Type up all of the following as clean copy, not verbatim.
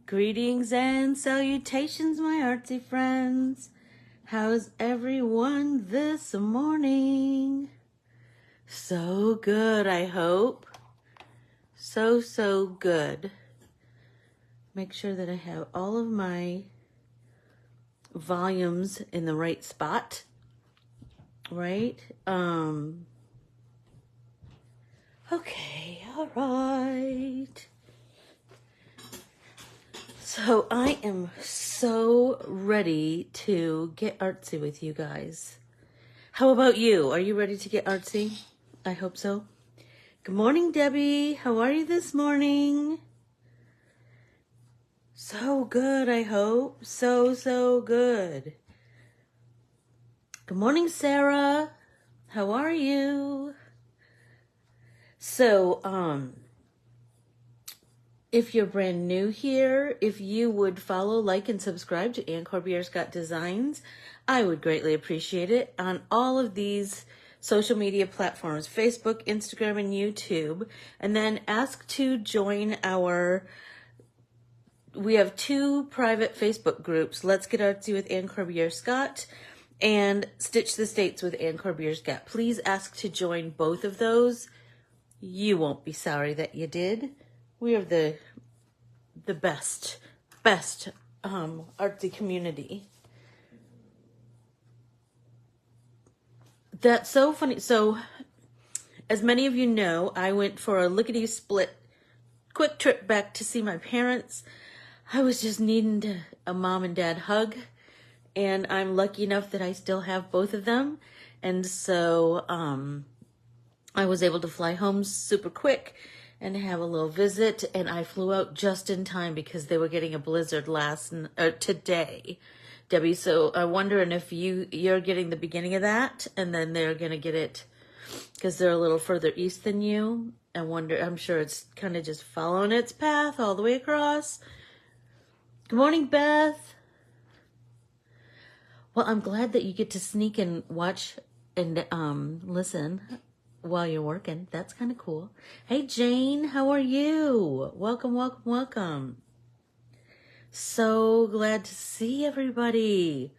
Greetings and salutations, my artsy friends. How's everyone this morning? So good, I hope. So good. Make sure that I have all of my volumes in the right spot, right? Okay, all right. So I am so ready to get artsy with you guys. How about you? Are you ready to get artsy? I hope so. Good morning, Debbie. How are you this morning? So good, I hope. So good. Good morning, Sarah. How are you? So, if you're brand new here, if you would follow, like, and subscribe to Corbiere-Scott Designs, I would greatly appreciate it on all of these social media platforms, Facebook, Instagram, and YouTube. And then ask to join we have 2 private Facebook groups, Let's Get Artsy with Corbiere-Scott and Stitch the States with Corbiere-Scott. Please ask to join both of those. You won't be sorry that you did. We are the best artsy community. That's so funny. So, as many of you know, I went for a lickety-split quick trip back to see my parents. I was just needing a mom and dad hug, and I'm lucky enough that I still have both of them. And so, I was able to fly home super quick and have a little visit, and I flew out just in time because they were getting a blizzard today, Debbie. So I'm wondering if you're getting the beginning of that, and then they're gonna get it because they're a little further east than you. I'm sure it's kind of just following its path all the way across. Good morning, Beth. Well, I'm glad that you get to sneak and watch and listen while you're working. That's kind of cool. Hey, Jane, how are you? Welcome. So glad to see everybody.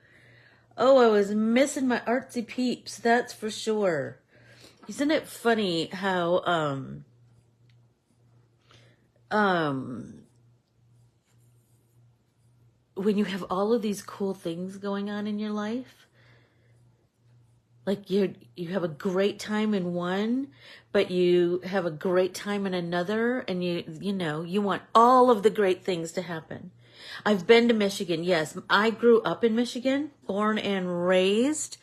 Oh, I was missing my artsy peeps, that's for sure. Isn't it funny how, when you have all of these cool things going on in your life, like you have a great time in one, but you have a great time in another, and you want all of the great things to happen. I've been to Michigan. Yes, I grew up in Michigan, born and raised,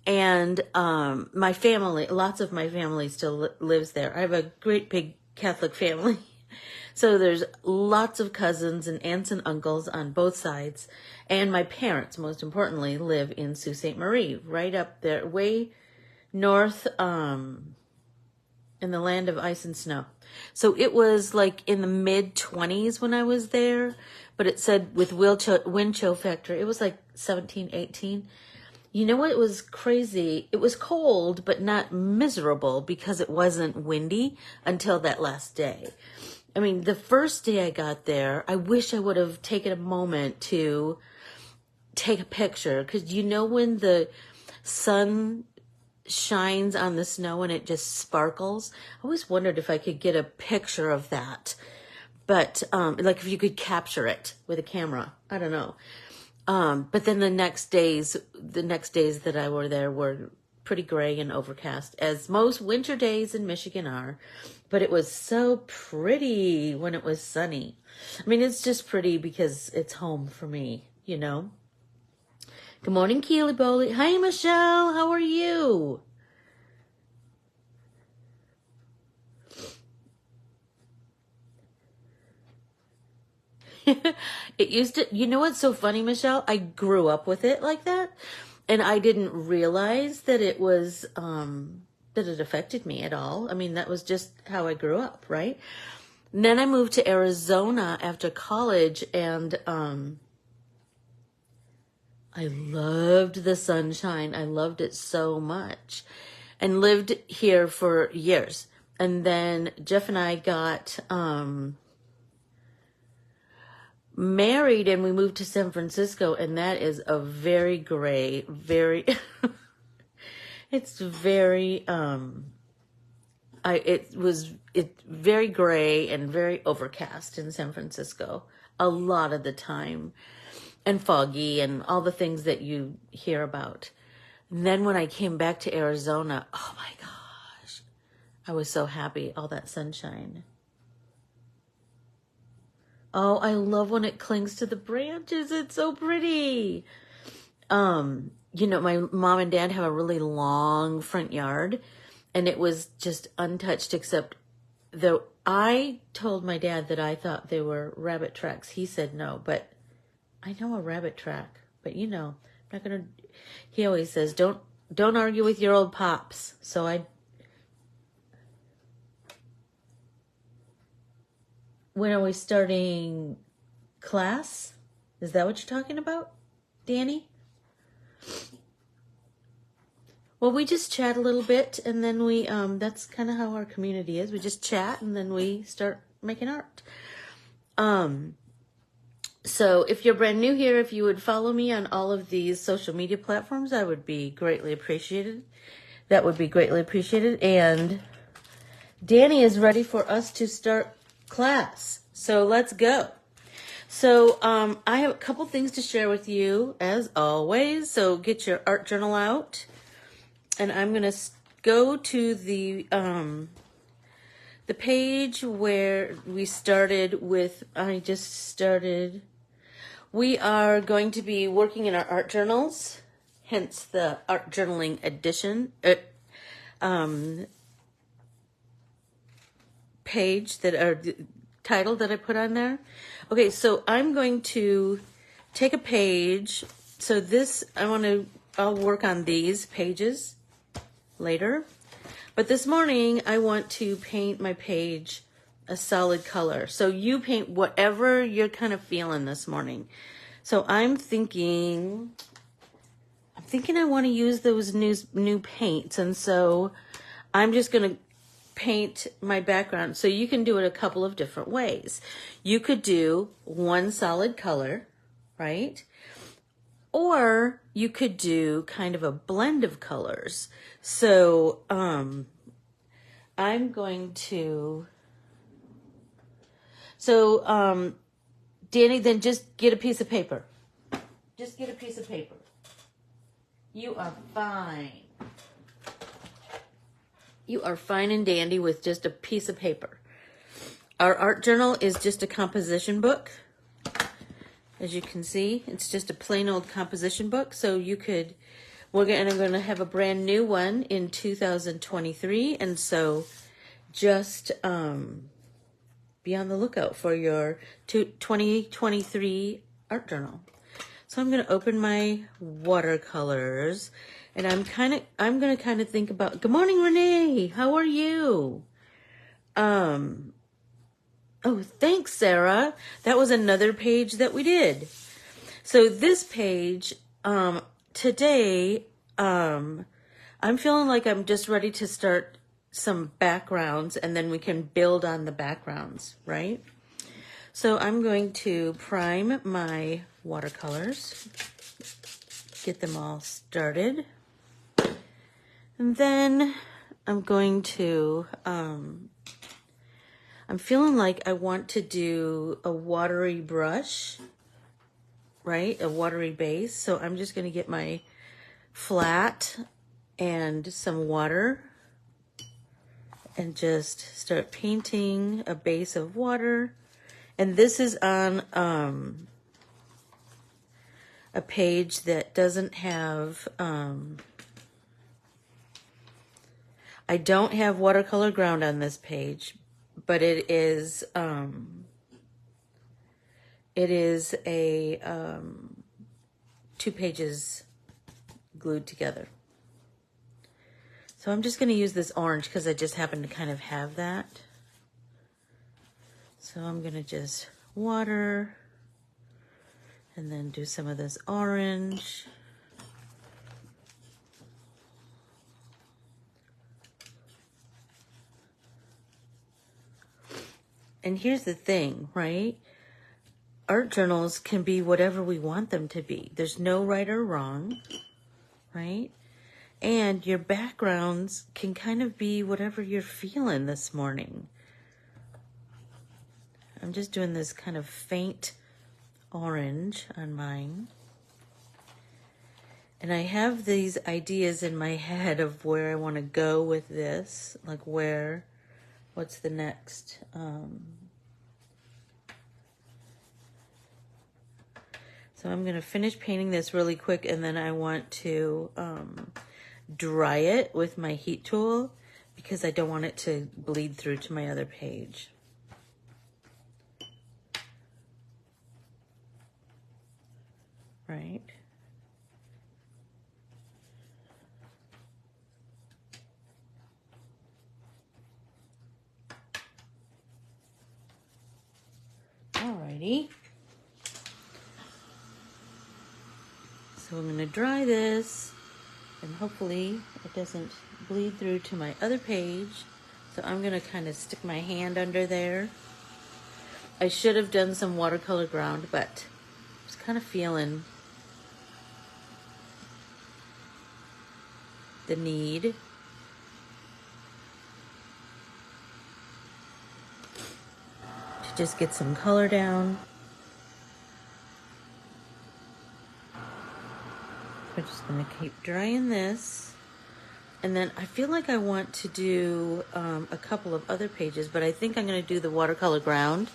and my family, lots of my family still lives there. I have a great big Catholic family. So there's lots of cousins and aunts and uncles on both sides. And my parents, most importantly, live in Sault Ste. Marie, right up there, way north in the land of ice and snow. So it was like in the mid-20s when I was there, but it said with wind chill factor, it was like 17, 18. You know what? It was crazy. It was cold, but not miserable because it wasn't windy until that last day. I mean, the first day I got there, I wish I would have taken a moment to take a picture, because when the sun shines on the snow and it just sparkles, I always wondered if I could get a picture of that. But like if you could capture it with a camera, I don't know. But then the next days that I were there were pretty gray and overcast, as most winter days in Michigan are. But it was so pretty when it was sunny. I mean, it's just pretty because it's home for me, Good morning, Keely Bowley. Hi, Michelle. How are you? It used to, what's so funny, Michelle? I grew up with it like that, and I didn't realize that it was, that it affected me at all. I mean, that was just how I grew up, right? And then I moved to Arizona after college, and I loved the sunshine. I loved it so much, and lived here for years. And then Jeff and I got married and we moved to San Francisco, and that is a very gray, very, it's very, it's very gray and very overcast in San Francisco a lot of the time, and foggy and all the things that you hear about. And then when I came back to Arizona, oh my gosh, I was so happy, all that sunshine. Oh, I love when it clings to the branches. It's so pretty. You know, my mom and dad have a really long front yard, and it was just untouched except though I told my dad that I thought they were rabbit tracks. He said no, but I know a rabbit track, but you know, I'm not gonna, he always says, don't argue with your old pops. So when are we starting class? Is that what you're talking about, Danny? Well, we just chat a little bit, and then we, that's kind of how our community is. We just chat, and then we start making art. So if you're brand new here, if you would follow me on all of these social media platforms, I would be greatly appreciated. That would be greatly appreciated. And Danny is ready for us to start class. So let's go. So I have a couple things to share with you, as always. So get your art journal out. And I'm going to go to the page where we started with, we are going to be working in our art journals, hence the art journaling edition, page that are title that I put on there. Okay, so I'm going to take a page. So this, I'll work on these pages later. But this morning, I want to paint my page a solid color. So you paint whatever you're kind of feeling this morning. So I'm thinking I want to use those new paints. And so I'm just going to paint my background. So you can do it a couple of different ways. You could do one solid color, right? Or you could do kind of a blend of colors. So I'm going to, Danny, then just get a piece of paper. Just get a piece of paper. You are fine. You are fine and dandy with just a piece of paper. Our art journal is just a composition book. As you can see, it's just a plain old composition book. So you could, I'm going to have a brand new one in 2023. And so just be on the lookout for your 2023 art journal. So I'm going to open my watercolors, and I'm going to kind of think about, good morning, Renee. How are you? Oh, thanks, Sarah. That was another page that we did. So this page, today, I'm feeling like I'm just ready to start some backgrounds, and then we can build on the backgrounds, right? So I'm going to prime my watercolors, get them all started. And then I'm going to, I'm feeling like I want to do a watery brush, right? A watery base. So I'm just going to get my flat and some water and just start painting a base of water. And this is on a page that doesn't have, I don't have watercolor ground on this page, but it is a 2 pages glued together. So I'm just going to use this orange because I just happen to kind of have that. So I'm going to just water and then do some of this orange. And here's the thing, right? art journals can be whatever we want them to be. There's no right or wrong, right? And your backgrounds can kind of be whatever you're feeling this morning. I'm just doing this kind of faint orange on mine. And I have these ideas in my head of where I want to go with this. Like what's the next? So I'm going to finish painting this really quick, and then I want to dry it with my heat tool because I don't want it to bleed through to my other page. Right? Alrighty. So I'm going to dry this, and hopefully it doesn't bleed through to my other page. So I'm going to kind of stick my hand under there. I should have done some watercolor ground, but I was kind of feeling the need. To just get some color down. I'm just going to keep drying this. And then I feel like I want to do a couple of other pages, but I think I'm going to do the watercolor ground.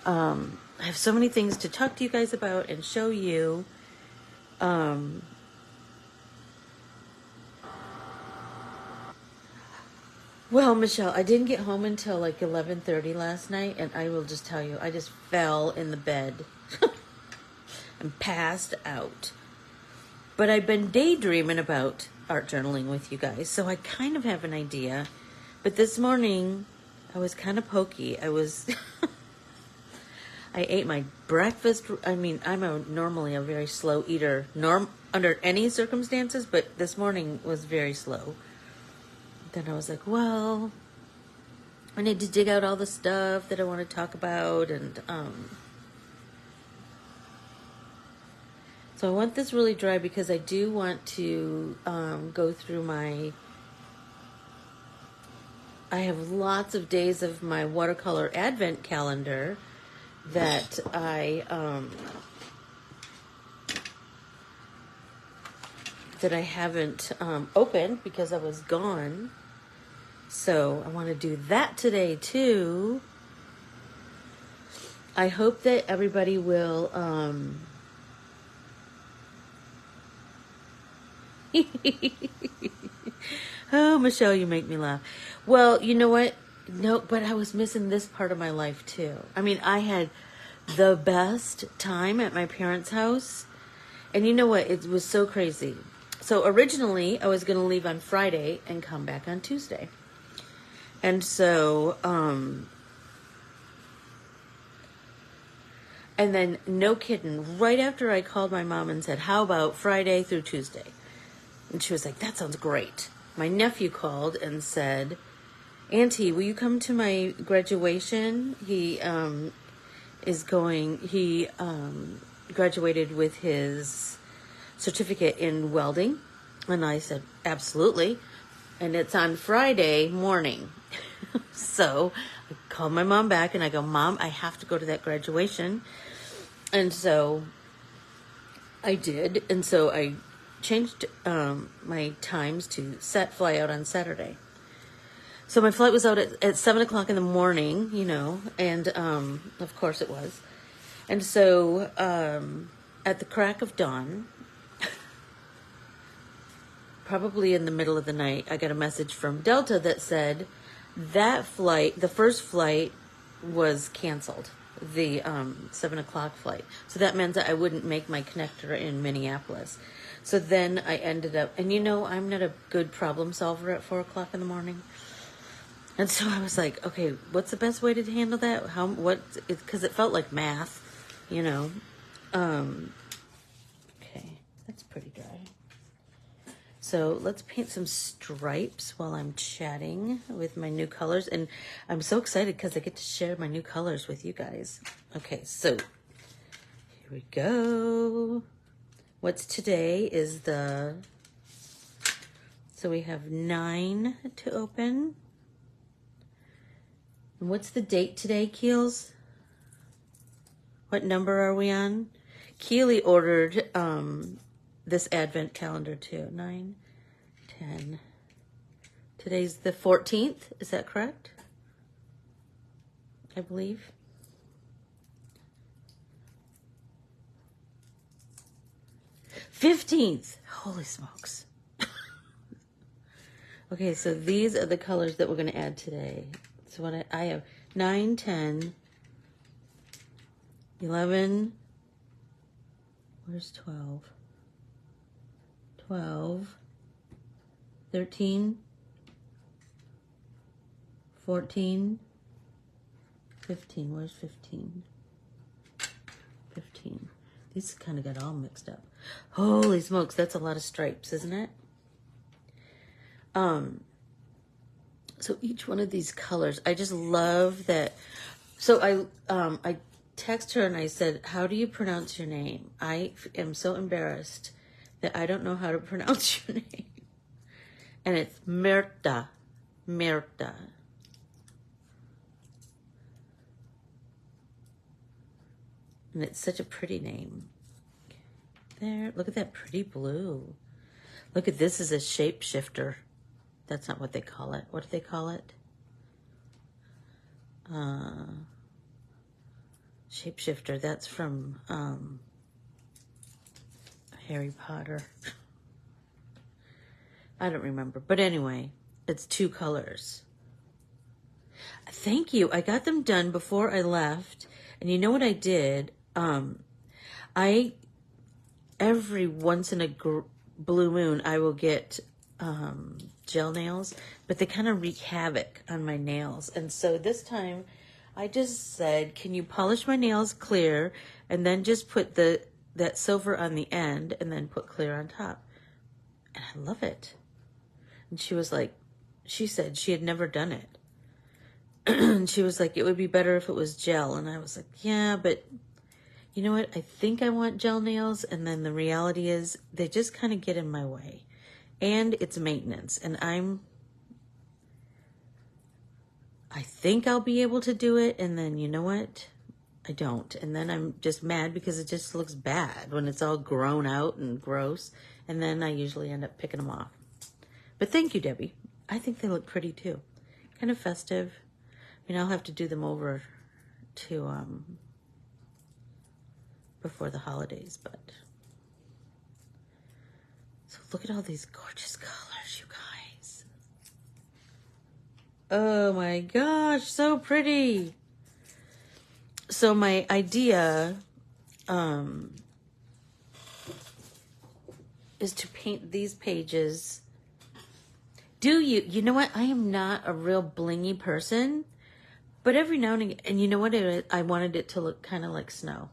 I have so many things to talk to you guys about and show you. Well, Michelle, I didn't get home until like 11:30 last night, and I will just tell you, I just fell in the bed and passed out. But I've been daydreaming about art journaling with you guys, so I kind of have an idea. But this morning, I was kind of pokey. I ate my breakfast. I mean, I'm normally a very slow eater, under any circumstances, but this morning was very slow. Then I was like, well, I need to dig out all the stuff that I want to talk about, and so I want this really dry because I do want to go through I have lots of days of my watercolor advent calendar that I haven't opened because I was gone. So I want to do that today too. I hope that everybody will oh, Michelle, you make me laugh. Well, you know what? No, but I was missing this part of my life too. I mean, I had the best time at my parents' house. And you know what? It was so crazy. So originally, I was going to leave on Friday and come back on Tuesday. And so, and then, no kidding, right after I called my mom and said, how about Friday through Tuesday? And she was like, that sounds great. My nephew called and said, Auntie, will you come to my graduation? He graduated with his certificate in welding. And I said, absolutely. And it's on Friday morning. So I called my mom back and I go, Mom, I have to go to that graduation. And so I did. And so I changed my times to fly out on Saturday. So my flight was out at 7 o'clock in the morning, you know, and of course it was. And so at the crack of dawn, probably in the middle of the night, I got a message from Delta that said that flight, the first flight, was canceled, the 7 o'clock flight. So that meant that I wouldn't make my connector in Minneapolis. So then I ended up, and you know, I'm not a good problem solver at 4 o'clock in the morning. And so I was like, okay, what's the best way to handle that? Because it felt like math, you know. Okay, that's pretty dry. So let's paint some stripes while I'm chatting with my new colors. And I'm so excited because I get to share my new colors with you guys. Okay, so Here we go. What's today is so we have 9 to open. And what's the date today, Keels? What number are we on? Keely ordered this advent calendar too. 9, 10. Today's the 14th. Is that correct? I believe. '15th. Holy smokes. Okay, so these are the colors that we're going to add today. So what I have 9, 10, 11. Where's 12? 12, 13, 14, 15. Where's 15? 15. These kind of got all mixed up. Holy smokes, that's a lot of stripes, isn't it? So each one of these colors, I just love that. So I text her and I said, how do you pronounce your name? I am so embarrassed that I don't know how to pronounce your name. And it's Myrta. Myrta. And it's such a pretty name. There, look at that pretty blue. Look at this is a shapeshifter. That's not what they call it. What do they call it? Shapeshifter. That's from Harry Potter. I don't remember. But anyway, it's 2 colors. Thank you. I got them done before I left. And you know what I did? Every once in a blue moon, I will get gel nails, but they kind of wreak havoc on my nails. And so this time I just said, can you polish my nails clear and then just put that silver on the end and then put clear on top. And I love it. And she was like, she said she had never done it. And she was like, it would be better if it was gel. And I was like, yeah, but you know what? I think I want gel nails. And then the reality is they just kind of get in my way. And it's maintenance. And I think I'll be able to do it. And then you know what? I don't. And then I'm just mad because it just looks bad when it's all grown out and gross. And then I usually end up picking them off. But thank you, Debbie. I think they look pretty too. Kind of festive. I mean, I'll have to do them over to before the holidays, but so look at all these gorgeous colors, you guys. Oh my gosh, so pretty. So my idea is to paint these pages. You know what? I am not a real blingy person, but every now and again, and you know what? I wanted it to look kind of like snow.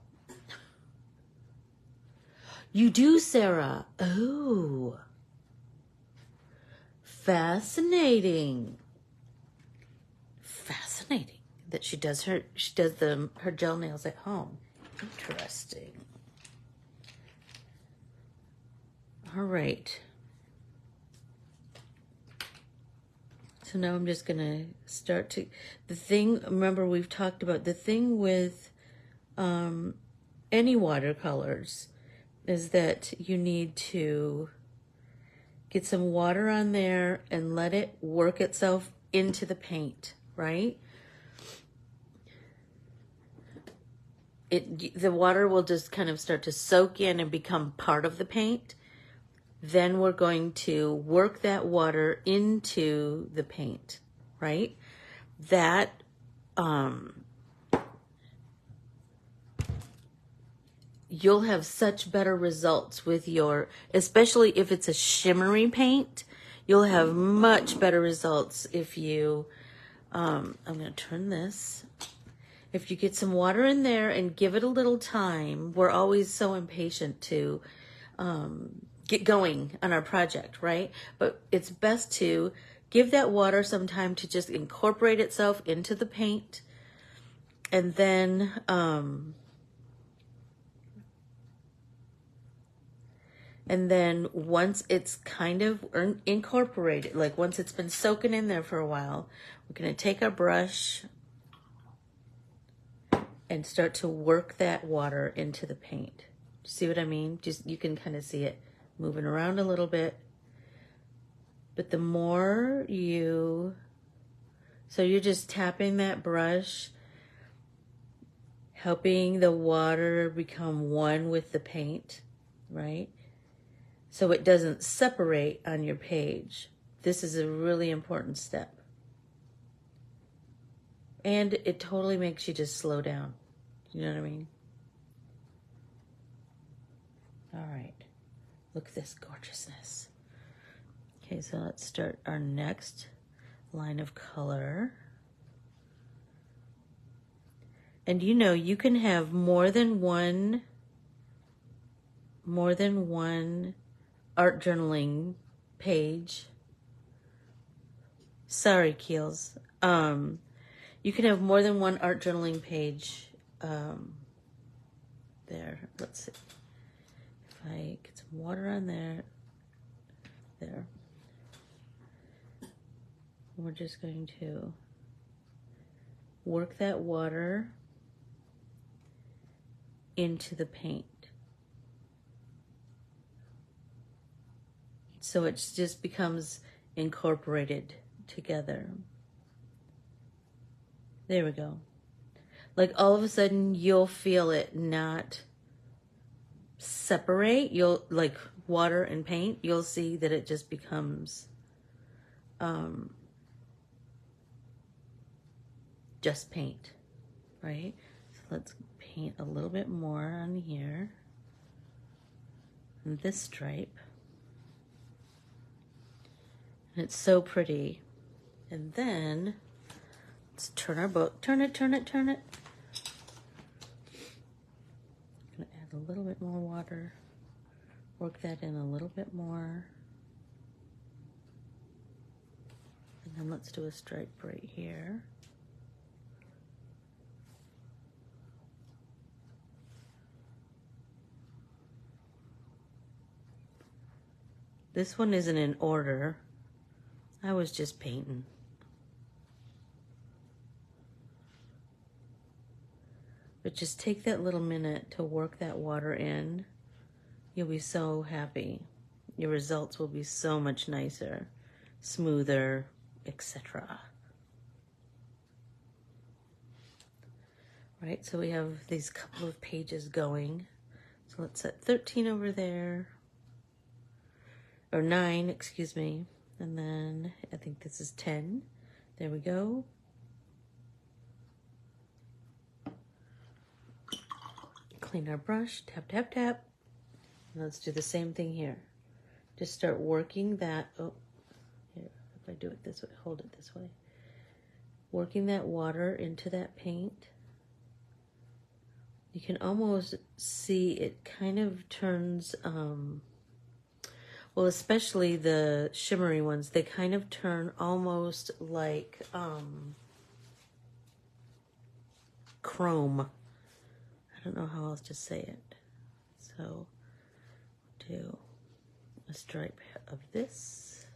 You do, Sarah. Oh, fascinating. Fascinating that she does her gel nails at home. Interesting. All right. So now I'm just gonna start to remember we've talked about the thing with any watercolors is that you need to get some water on there and let it work itself into the paint, right? The water will just kind of start to soak in and become part of the paint. Then we're going to work that water into the paint, right? That, you'll have such better results with especially if it's a shimmery paint, you'll have much better results if you, I'm going to turn this. If you get some water in there and give it a little time, we're always so impatient to get going on our project, right? But it's best to give that water some time to just incorporate itself into the paint. And then And then once it's kind of incorporated, like once it's been soaking in there for a while, we're going to take our brush and start to work that water into the paint. See what I mean? Just, you can kind of see it moving around a little bit. But the more so you're just tapping that brush, helping the water become one with the paint, right? So it doesn't separate on your page. This is a really important step. And it totally makes you just slow down. You know what I mean? All right. Look at this gorgeousness. Okay, so let's start our next line of color. And you know, you can have more than one art journaling page. Sorry, Keels. You can have more than one art journaling page. There, let's see. If I get some water on there. We're just going to work that water into the paint. So it just becomes incorporated together. There we go. Like all of a sudden you'll feel it not separate. You'll, like water and paint, you'll see that it just becomes just paint, right? So let's paint a little bit more on here. And this stripe. And it's so pretty. And then let's turn our book. Turn it. I'm gonna add a little bit more water. Work that in a little bit more. And then let's do a stripe right here. This one isn't in order. I was just painting. But just take that little minute to work that water in. You'll be so happy. Your results will be so much nicer, smoother, etc. Right, so we have these couple of pages going. So let's set 13 over there. Or 9, excuse me. And then I think this is 10. There we go. Clean our brush, tap, tap, tap. And let's do the same thing here. Just start working that, oh, here, if I do it this way, hold it this way. Working that water into that paint. You can almost see it kind of turns, well, especially the shimmery ones, they kind of turn almost like chrome. I don't know how else to say it. So, do a stripe of this.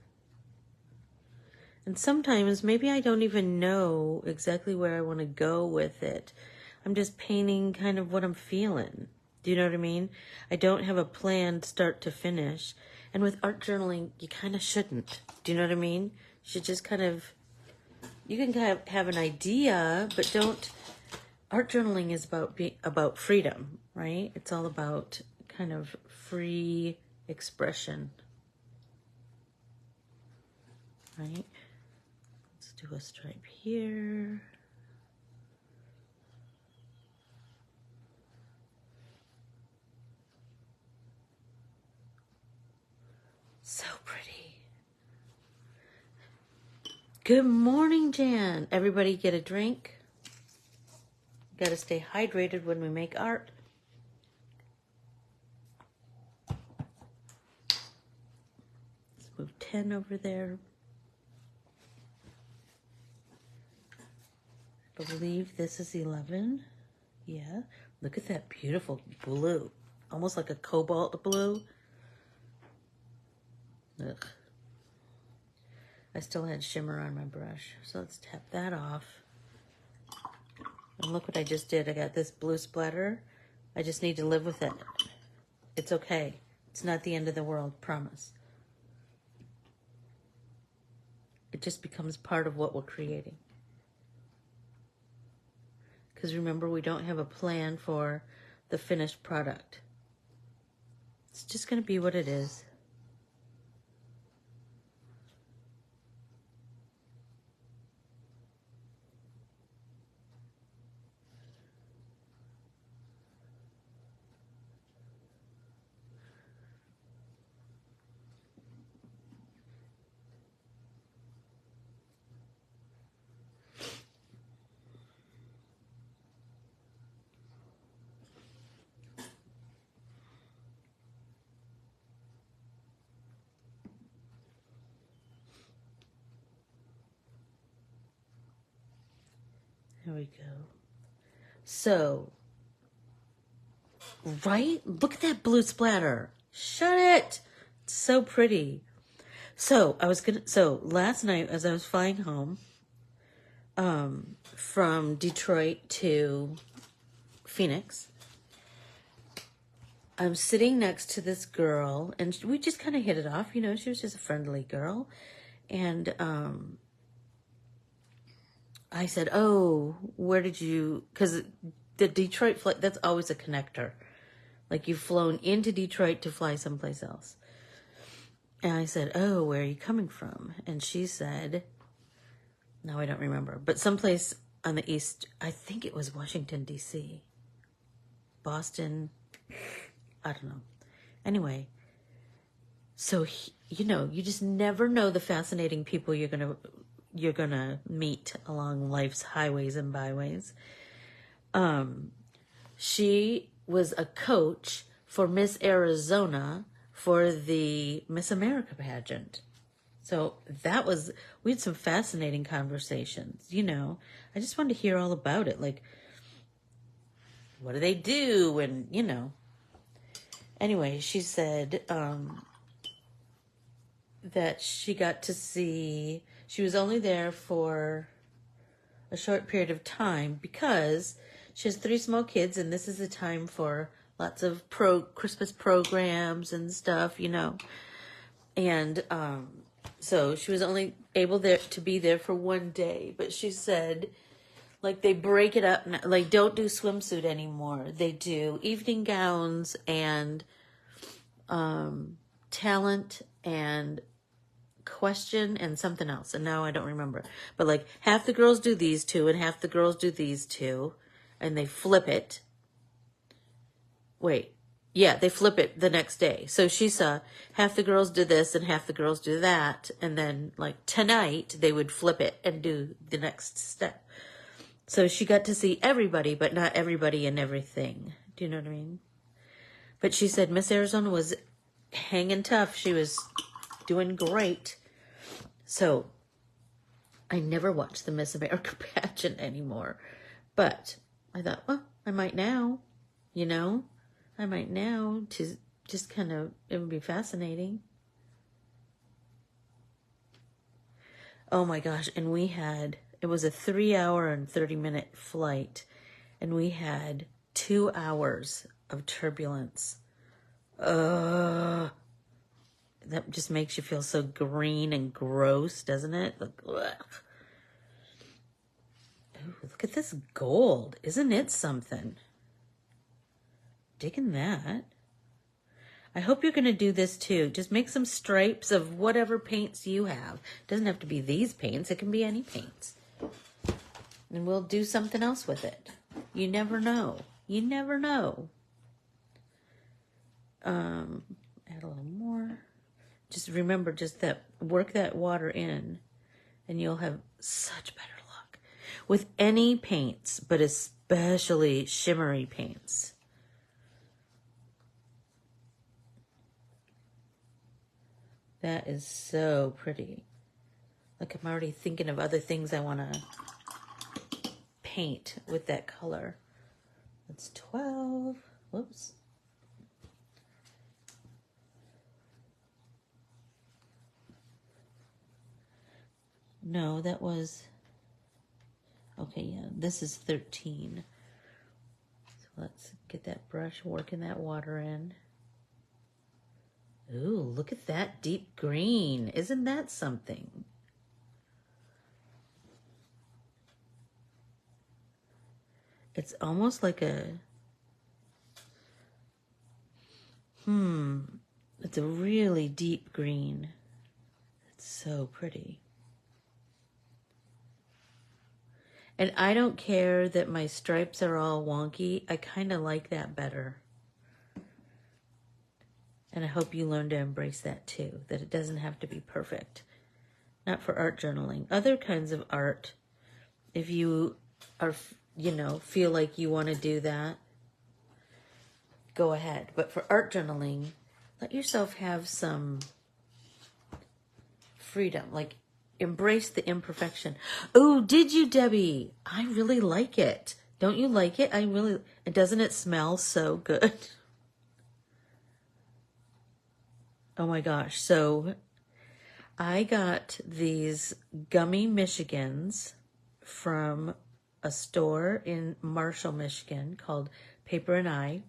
And sometimes maybe I don't even know exactly where I want to go with it. I'm just painting kind of what I'm feeling. Do you know what I mean? I don't have a plan start to finish. And with art journaling, you kind of shouldn't. Do you know what I mean? You should just kind of, you can kind of have an idea, but don't. Art journaling is about freedom, right? It's all about kind of free expression, right? Let's do a stripe here. So pretty. Good morning, Jan. Everybody get a drink. Got to stay hydrated when we make art. Let's move 10 over there. I believe this is 11. Yeah. Look at that beautiful blue. Almost like a cobalt blue. Ugh. I still had shimmer on my brush. So let's tap that off. And look what I just did. I got this blue splatter. I just need to live with it. It's okay. It's not the end of the world, promise. It just becomes part of what we're creating. Because remember, we don't have a plan for the finished product. It's just going to be what it is. There we go. So, right? Look at that blue splatter. Shut it. It's so pretty. So, last night as I was flying home, from Detroit to Phoenix, I'm sitting next to this girl, and we just kind of hit it off. You know, she was just a friendly girl. And, I said, oh, where did you, because the Detroit flight, that's always a connector. Like you've flown into Detroit to fly someplace else. And I said, oh, where are you coming from? And she said, no, I don't remember, but someplace on the east, I think it was Washington, D.C., Boston, I don't know. Anyway, so, you know, you just never know the fascinating people you're gonna meet along life's highways and byways. She was a coach for Miss Arizona for the Miss America pageant. So we had some fascinating conversations, you know. I just wanted to hear all about it. Like, what do they do? And, you know. Anyway, she said that she got to see, she was only there for a short period of time because she has 3 small kids, and this is the time for lots of Christmas programs and stuff, you know. And so she was only able to be there for 1 day, but she said, like, they break it up, like, don't do swimsuit anymore. They do evening gowns and talent and question and something else. And now I don't remember. But, like, half the girls do these 2 and half the girls do these 2. And they flip it. Wait. Yeah, they flip it the next day. So she saw half the girls do this and half the girls do that. And then, like, tonight, they would flip it and do the next step. So she got to see everybody, but not everybody and everything. Do you know what I mean? But she said Miss Arizona was hanging tough. She was doing great. So I never watched the Miss America pageant anymore. But I thought, well, I might now, you know. I might now to just kind of, it would be fascinating. Oh my gosh. And it was a 3-hour and 30-minute flight. And we had 2 hours of turbulence. That just makes you feel so green and gross, doesn't it? Like, ugh. Ooh, look at this gold. Isn't it something? Digging that. I hope you're going to do this too. Just make some stripes of whatever paints you have. It doesn't have to be these paints. It can be any paints. And we'll do something else with it. You never know. You never know. Add a little more. Just remember, work that water in, and you'll have such better luck with any paints, but especially shimmery paints. That is so pretty. Like, I'm already thinking of other things I want to paint with that color. That's 12. Whoops. No, that was, okay, yeah, this is 13. So let's get that brush, working that water in. Ooh, look at that deep green. Isn't that something? It's almost like a, it's a really deep green. It's so pretty. And I don't care that my stripes are all wonky. I kind of like that better. And I hope you learn to embrace that too, that it doesn't have to be perfect. Not for art journaling. Other kinds of art, if you are, you know, feel like you want to do that, go ahead. But for art journaling, let yourself have some freedom. Like, embrace the imperfection. Oh, did you, Debbie? I really like it. Don't you like it? And doesn't it smell so good? Oh my gosh. So I got these gummy Michigans from a store in Marshall, Michigan called Paper and I.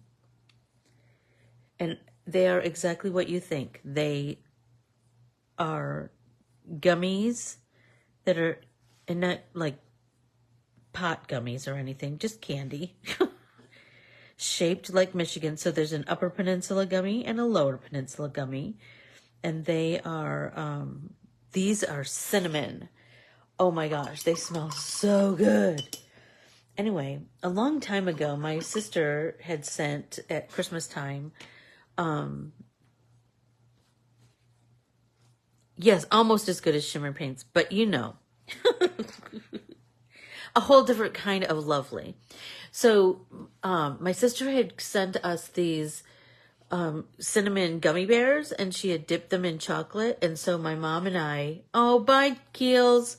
And they are exactly what you think. They are gummies that are, and not like pot gummies or anything, just candy. Shaped like Michigan. So there's an Upper Peninsula gummy and a Lower Peninsula gummy. And they are, these are cinnamon. Oh my gosh, they smell so good. Anyway, a long time ago, my sister had sent at Christmas time, yes, almost as good as shimmer paints, but you know, a whole different kind of lovely. So my sister had sent us these cinnamon gummy bears, and she had dipped them in chocolate. And so my mom and I, oh, bye, Keels.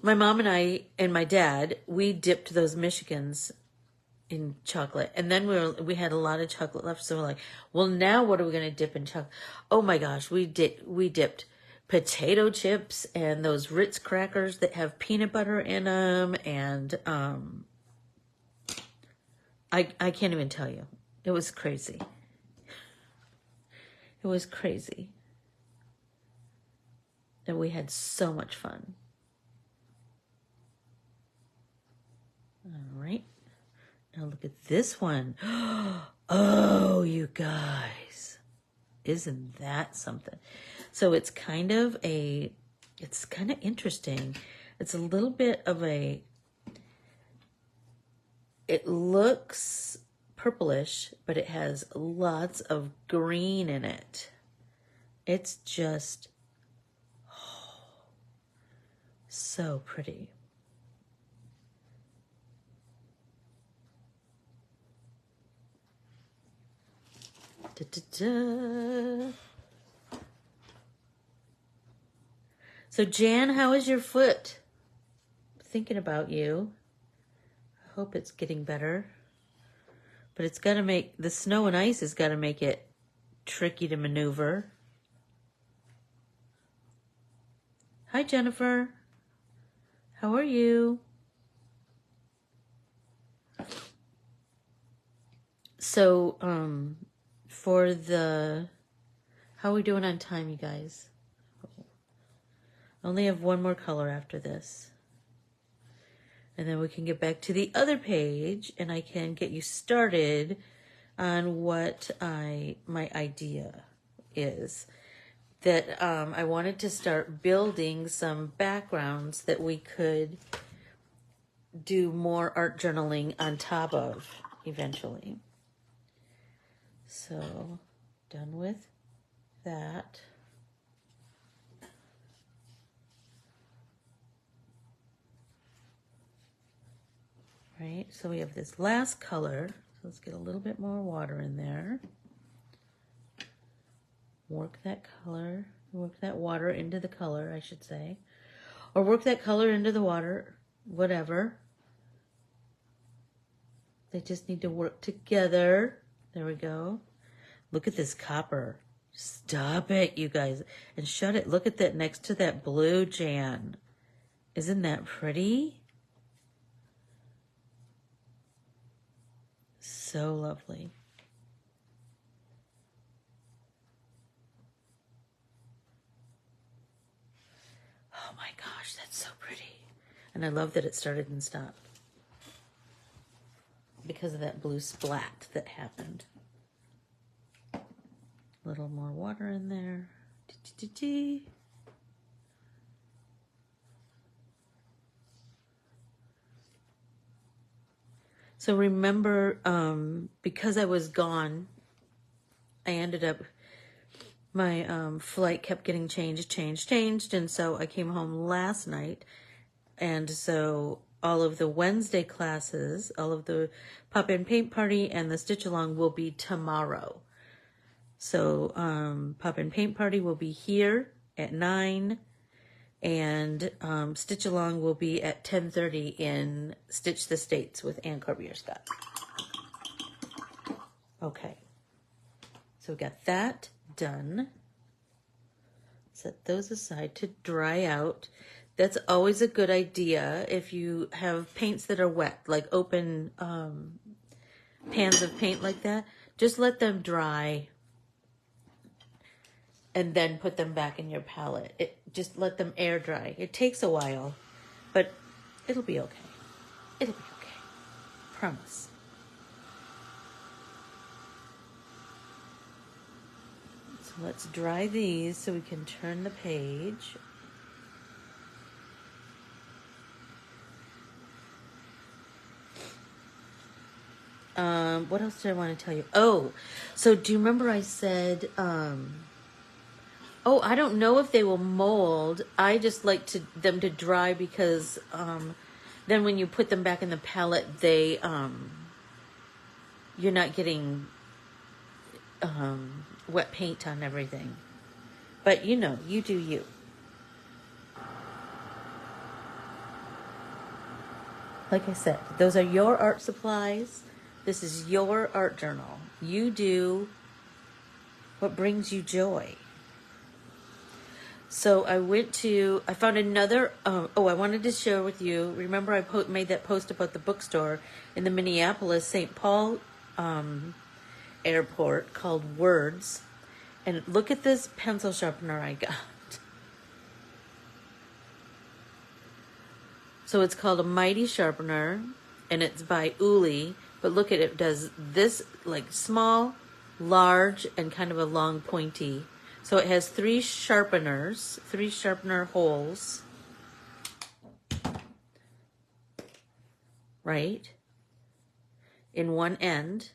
My mom and I and my dad, we dipped those Michigans in chocolate. And then we had a lot of chocolate left. So we're like, well, now what are we going to dip in chocolate? Oh my gosh, we dipped potato chips and those Ritz crackers that have peanut butter in them. And I can't even tell you. It was crazy. It was crazy. And we had so much fun. All right. Now look at this one. Oh, you guys. Isn't that something? So it's kind of interesting. It's a little bit of it looks purplish, but it has lots of green in it. It's just so pretty. Da, da, da. So Jan, how is your foot? Thinking about you. I hope it's getting better. But it's got to make, the snow and ice has got to make it tricky to maneuver. Hi, Jennifer. How are you? So, for how are we doing on time, you guys? I only have one more color after this. And then we can get back to the other page and I can get you started on what my idea is. That I wanted to start building some backgrounds that we could do more art journaling on top of eventually. So, done with that. Right, so we have this last color. So let's get a little bit more water in there. Work that color, work that water into the color, I should say. Or work that color into the water, whatever. They just need to work together. There we go. Look at this copper. Stop it, you guys. And shut it. Look at that next to that blue, Jan. Isn't that pretty? So lovely. Oh my gosh, that's so pretty. And I love that it started and stopped because of that blue splat that happened. A little more water in there. So remember, because I was gone, I ended up, my flight kept getting changed. And so I came home last night. And so all of the Wednesday classes, all of the pop-in paint party and the stitch along will be tomorrow. So pop-in paint party will be here at 9. And Stitch Along will be at 10:30 in Stitch the States with Corbiere-Scott. Okay. So we got that done. Set those aside to dry out. That's always a good idea if you have paints that are wet, like open pans of paint like that. Just let them dry and then put them back in your palette. Just let them air dry. It takes a while, but it'll be okay. It'll be okay. Promise. So let's dry these so we can turn the page. What else did I want to tell you? Oh, so do you remember I said, oh, I don't know if they will mold. I just like them to dry because then when you put them back in the palette, they you're not getting wet paint on everything. But you know, you do you. Like I said, those are your art supplies. This is your art journal. You do what brings you joy. So I found another, I wanted to share with you. Remember I made that post about the bookstore in the Minneapolis St. Paul airport called Words. And look at this pencil sharpener I got. So it's called a Mighty Sharpener, and it's by Uli. But look at it, does this like small, large, and kind of a long pointy. So it has 3 sharpener holes, right, in one end.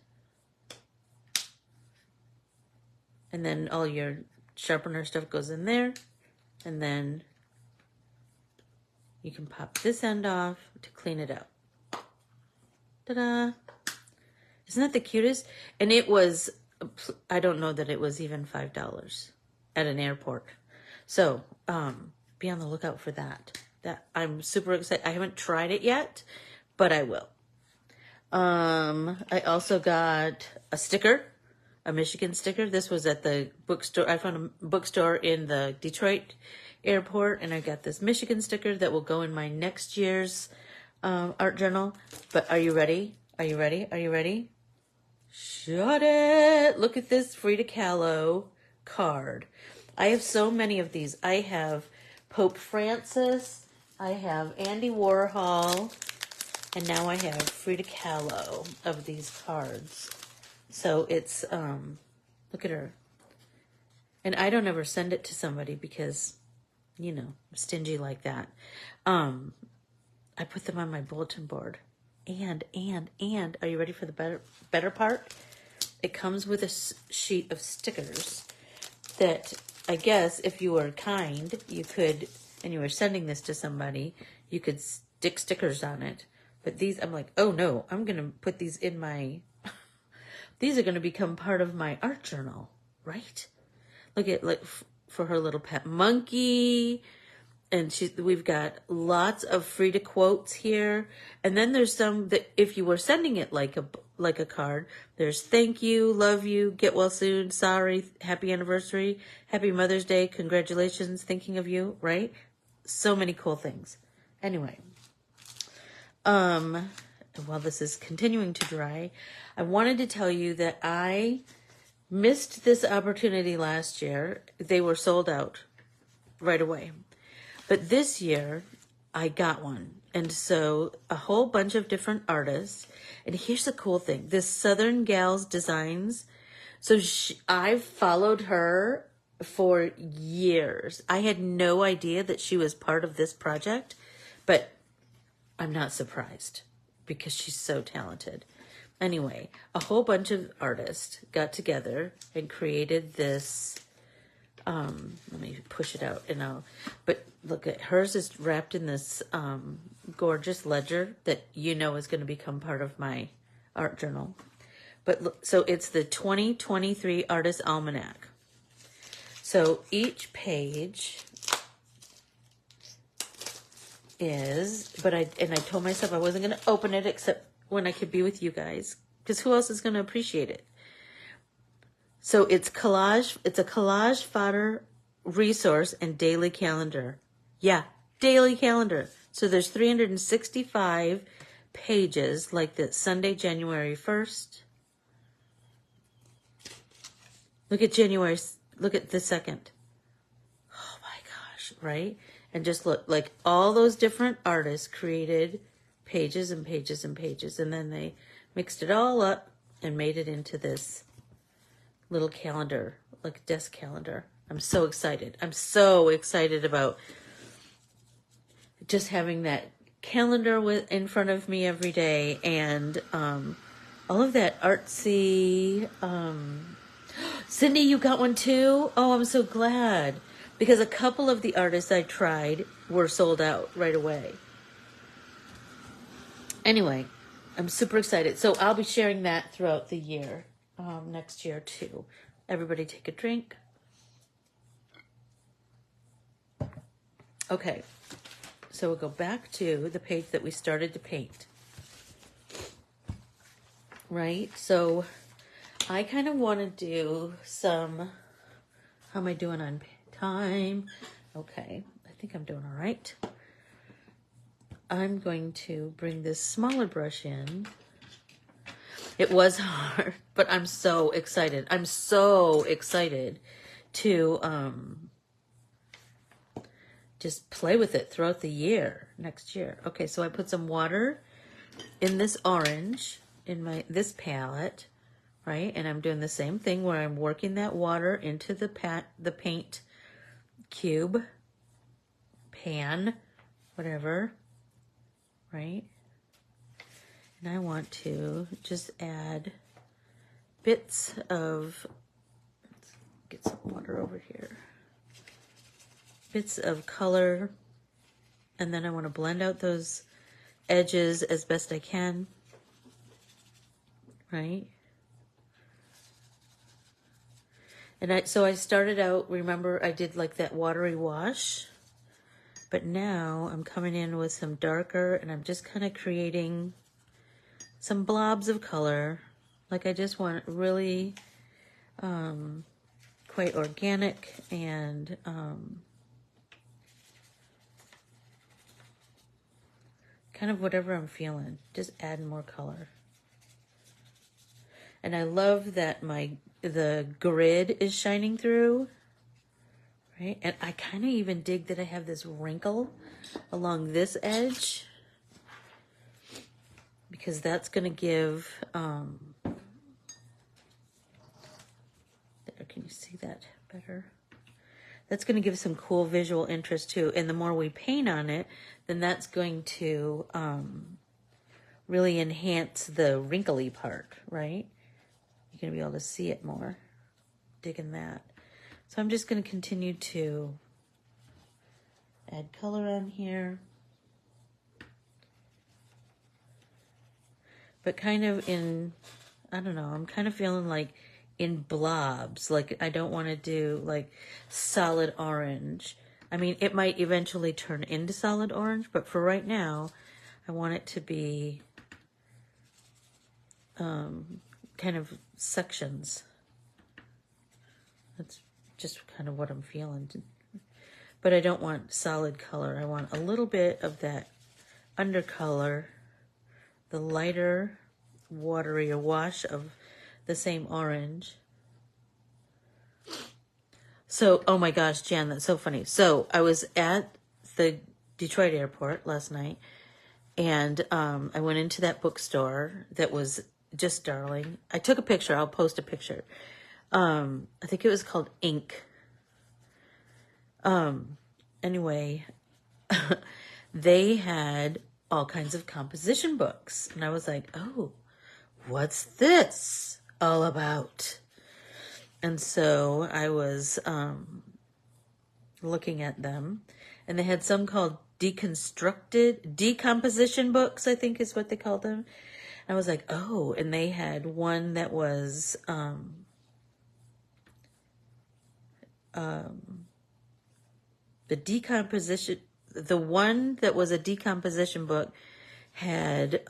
And then all your sharpener stuff goes in there. And then you can pop this end off to clean it out. Ta-da! Isn't that the cutest? And it was, I don't know that it was even $5 at an airport. So be on the lookout for that. I'm super excited. I haven't tried it yet, but I will. I also got a sticker, a Michigan sticker. This was at the bookstore. I found a bookstore in the Detroit airport, and I got this Michigan sticker that will go in my next year's art journal. But are you ready? Are you ready? Are you ready? Shut it! Look at this Frida Kahlo card. I have so many of these. I have Pope Francis, I have Andy Warhol, and now I have Frida Kahlo of these cards. So it's, look at her. And I don't ever send it to somebody because, you know, I'm stingy like that. I put them on my bulletin board. And, are you ready for the better part? It comes with a sheet of stickers that I guess if you were kind, you could, and you were sending this to somebody, you could stick stickers on it. But these, I'm like, oh no, I'm going to put these in my, these are going to become part of my art journal, right? Look at, like, for her little pet monkey. And we've got lots of Frida quotes here. And then there's some that if you were sending it like a card, there's thank you, love you, get well soon, sorry, happy anniversary, happy Mother's Day, congratulations, thinking of you, right? So many cool things. Anyway, while this is continuing to dry, I wanted to tell you that I missed this opportunity last year. They were sold out right away. But this year, I got one. And so a whole bunch of different artists. And here's the cool thing. This Southern Gals Designs. So I've followed her for years. I had no idea that she was part of this project, but I'm not surprised because she's so talented. Anyway, a whole bunch of artists got together and created this. Let me push it out but look at hers is wrapped in this gorgeous ledger that is going to become part of my art journal. But look, so it's the 2023 Artist Almanac. So each page is, I told myself I wasn't going to open it except when I could be with you guys, because who else is going to appreciate it? So it's a collage fodder resource and daily calendar. Yeah, daily calendar. So there's 365 pages like this. Sunday, January 1st. Look at the 2nd. Oh my gosh, right? And just look, like all those different artists created pages and pages and pages, and then they mixed it all up and made it into this little calendar, like a desk calendar. I'm so excited. I'm so excited about just having that calendar in front of me every day, and all of that artsy. Cindy, you got one too? Oh, I'm so glad, because a couple of the artists I tried were sold out right away. Anyway, I'm super excited. So I'll be sharing that throughout the year, next year too. Everybody take a drink. Okay, so we'll go back to the page that we started to paint. Right, so I kind of want to do some, how am I doing on time? Okay, I think I'm doing all right. I'm going to bring this smaller brush in. It was hard, but I'm so excited. I'm so excited to just play with it throughout the year, next year. Okay, so I put some water in this orange in this palette, right? And I'm doing the same thing where I'm working that water into the paint cube, pan, whatever, right? And I want to just add bits of, let's get some water over here, bits of color, and then I want to blend out those edges as best I can, right? And so I started out, remember I did like that watery wash, but now I'm coming in with some darker, and I'm just kind of creating some blobs of color. Like I just want really quite organic and kind of whatever I'm feeling, just adding more color. And I love that the grid is shining through, right? And I kind of even dig that I have this wrinkle along this edge, because that's going to give, there, can you see that better? That's going to give some cool visual interest too. And the more we paint on it, then that's going to really enhance the wrinkly part, right? You're going to be able to see it more. Digging that. So I'm just going to continue to add color on here. But kind of in, I don't know, I'm kind of feeling like in blobs. Like I don't want to do like solid orange. I mean, it might eventually turn into solid orange, but for right now, I want it to be kind of sections. That's just kind of what I'm feeling. But I don't want solid color. I want a little bit of that undercolor, the lighter, watery wash of the same orange. So, oh my gosh, Jan, that's so funny. So I was at the Detroit airport last night, and I went into that bookstore that was just darling. I took a picture. I'll post a picture. I think it was called Ink. Anyway, they had all kinds of composition books. And I was like, oh, what's this all about? And so I was looking at them, and they had some called decomposition books, I think is what they called them. And I was like, oh, and they had one that was the one that was a decomposition book had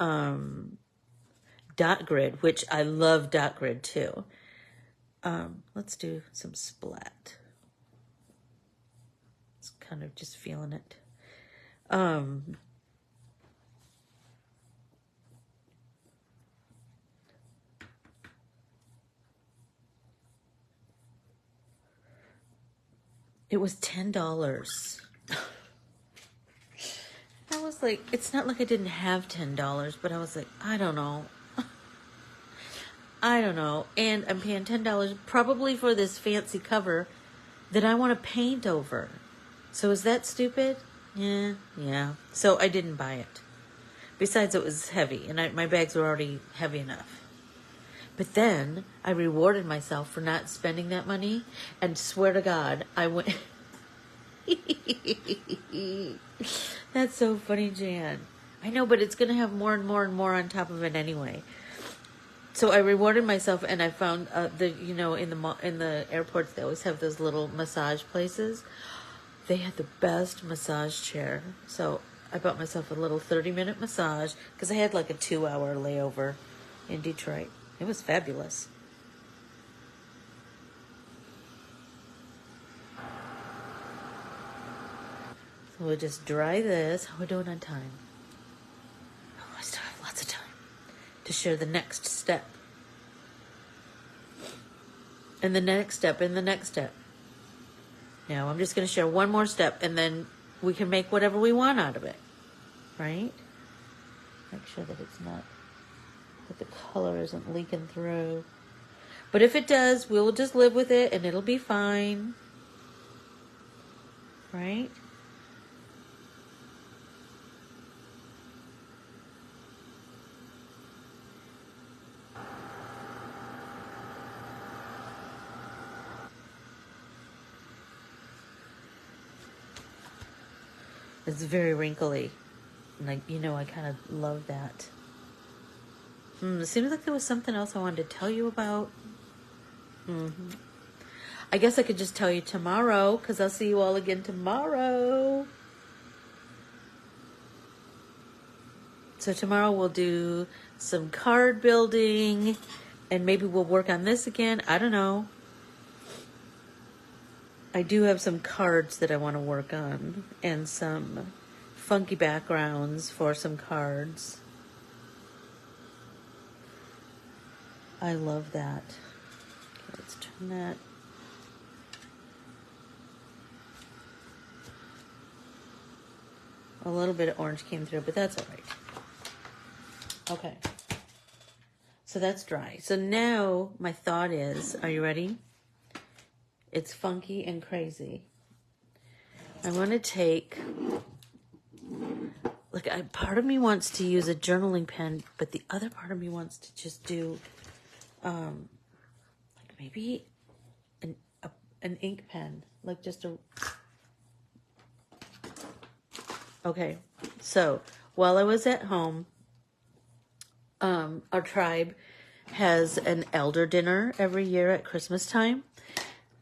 dot grid, which I love dot grid too. Let's do some splat. It's kind of just feeling it. It was $10. I was like, it's not like I didn't have $10, but I was like, I don't know. I don't know. And I'm paying $10 probably for this fancy cover that I want to paint over. So is that stupid? Yeah. So I didn't buy it. Besides, it was heavy, and my bags were already heavy enough. But then I rewarded myself for not spending that money, and swear to God, I went... That's so funny, Jan. I know, but it's going to have more and more and more on top of it anyway. So I rewarded myself, and I found in the airports they always have those little massage places. They had the best massage chair. So I bought myself a little 30-minute massage because I had like a 2-hour layover in Detroit. It was fabulous. So we'll just dry this. How are we doing on time? Oh, I still have lots of time to share the next step. And the next step, and the next step. Now I'm just going to share one more step, and then we can make whatever we want out of it. Right? Make sure that it's not, that the color isn't leaking through. But if it does, we'll just live with it, and it'll be fine. Right? It's very wrinkly. Like, I kind of love that. It seems like there was something else I wanted to tell you about. I guess I could just tell you tomorrow, because I'll see you all again tomorrow. So tomorrow we'll do some card building, and maybe we'll work on this again. I don't know. I do have some cards that I want to work on, and some funky backgrounds for some cards. I love that. Okay, let's turn that. A little bit of orange came through, but that's all right. Okay. So that's dry. So now my thought is, are you ready? It's funky and crazy. I want to take, part of me wants to use a journaling pen, but the other part of me wants to just do, maybe an ink pen, Okay, so while I was at home, our tribe has an elder dinner every year at Christmas time.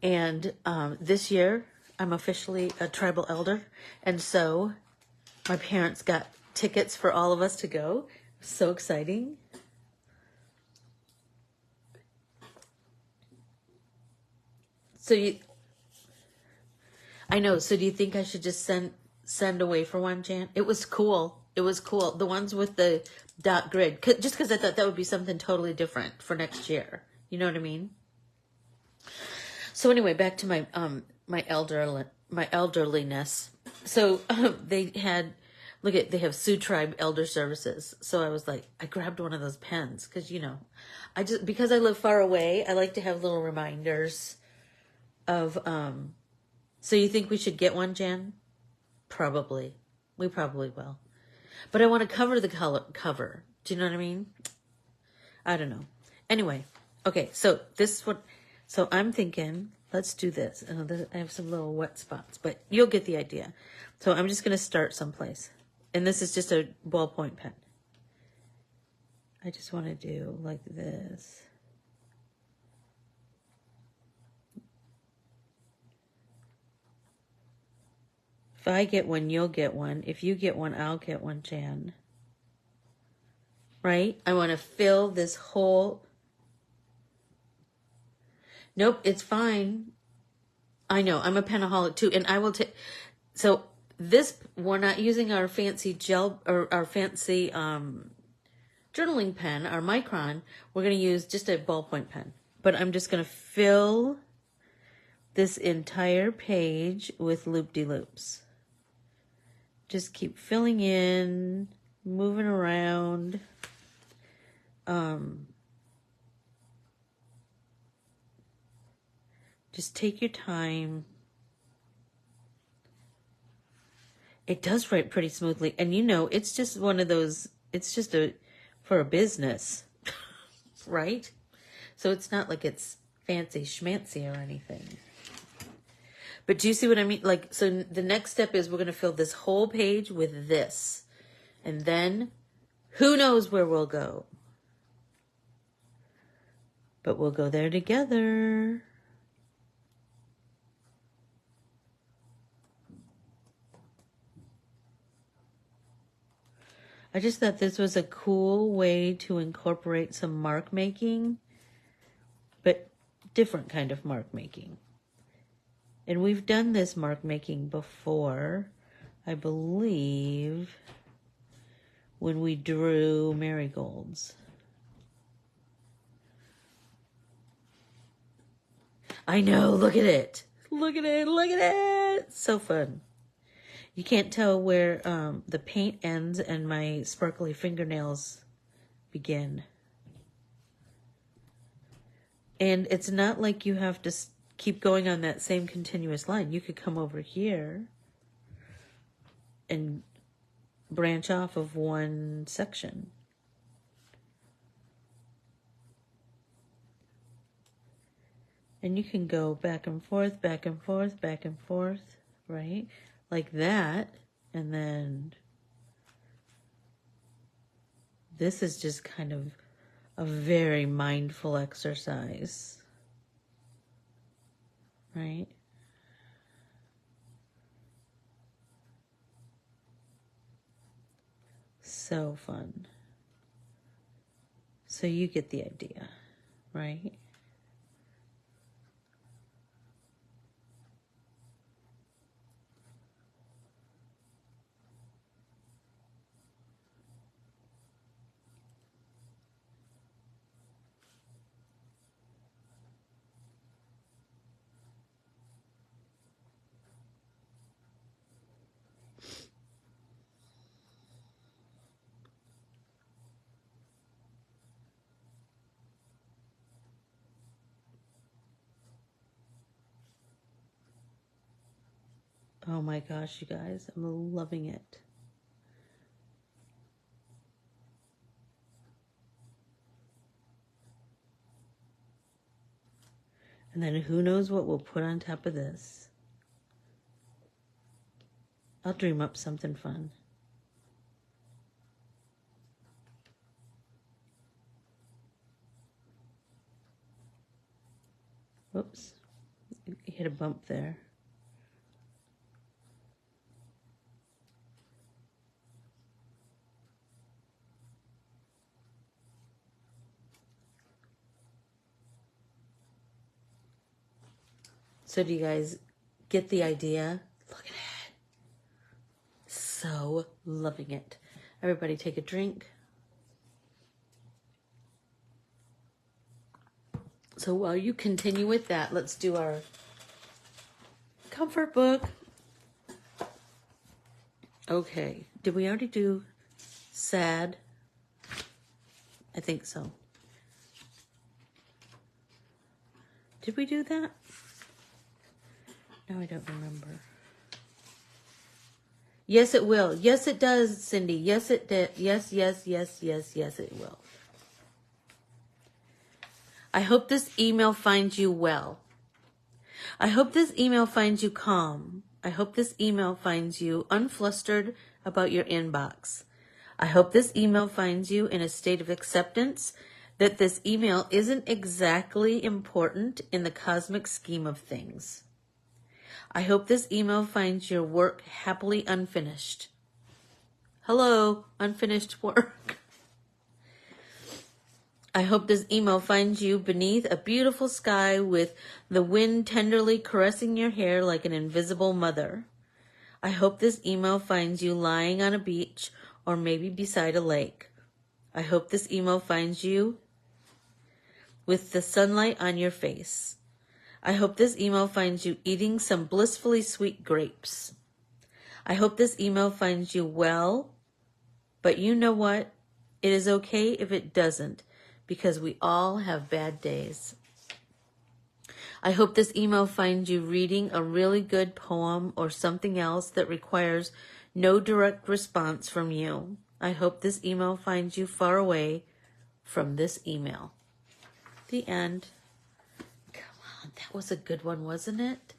And this year, I'm officially a tribal elder. And so my parents got tickets for all of us to go. So exciting. I know. So do you think I should just send away for one, Jan? It was cool. It was cool. The ones with the dot grid, just because I thought that would be something totally different for next year. You know what I mean? So anyway, back to my elderliness. So they had, they have Sioux Tribe Elder Services. So I was like, I grabbed one of those pens because, because I live far away, I like to have little reminders of, so you think we should get one, Jan? Probably. We probably will. But I want to cover the cover. Do you know what I mean? I don't know. Anyway, okay, so so I'm thinking, let's do this. I have some little wet spots, but you'll get the idea. So I'm just going to start someplace. And this is just a ballpoint pen. I just want to do like this. If I get one, you'll get one. If you get one, I'll get one, Jan. Right? I want to fill this whole... Nope, it's fine. I know, I'm a penaholic too, and I will take... So this, we're not using our fancy gel, or our fancy journaling pen, our Micron. We're going to use just a ballpoint pen. But I'm just going to fill this entire page with loop-de-loops. Just keep filling in, moving around. Just take your time. It does write pretty smoothly. And it's just one of those, it's just for a business, right? So it's not like it's fancy schmancy or anything. But do you see what I mean? So the next step is we're going to fill this whole page with this. And then who knows where we'll go. But we'll go there together. I just thought this was a cool way to incorporate some mark making, but different kind of mark making. And we've done this mark making before, I believe, when we drew marigolds. I know, look at it. Look at it, look at it. So fun. You can't tell where the paint ends and my sparkly fingernails begin. And it's not like you have to keep going on that same continuous line. You could come over here and branch off of one section. And you can go back and forth, back and forth, back and forth, right? Like that. And then this is just kind of a very mindful exercise, right? So fun. So you get the idea, right? Oh my gosh, you guys, I'm loving it. And then who knows what we'll put on top of this. I'll dream up something fun. Whoops, hit a bump there. So do you guys get the idea? Look at it. So loving it. Everybody take a drink. So while you continue with that, let's do our comfort book. Okay. Did we already do sad? I think so. Did we do that? No, I don't remember. Yes, it will. Yes, it does, Cindy. Yes, it did. Yes, yes, yes, yes, yes, it will. I hope this email finds you well. I hope this email finds you calm. I hope this email finds you unflustered about your inbox. I hope this email finds you in a state of acceptance that this email isn't exactly important in the cosmic scheme of things. I hope this email finds your work happily unfinished. Hello, unfinished work. I hope this email finds you beneath a beautiful sky with the wind tenderly caressing your hair like an invisible mother. I hope this email finds you lying on a beach or maybe beside a lake. I hope this email finds you with the sunlight on your face. I hope this email finds you eating some blissfully sweet grapes. I hope this email finds you well, but you know what? It is okay if it doesn't, because we all have bad days. I hope this email finds you reading a really good poem or something else that requires no direct response from you. I hope this email finds you far away from this email. The end. That was a good one, wasn't it?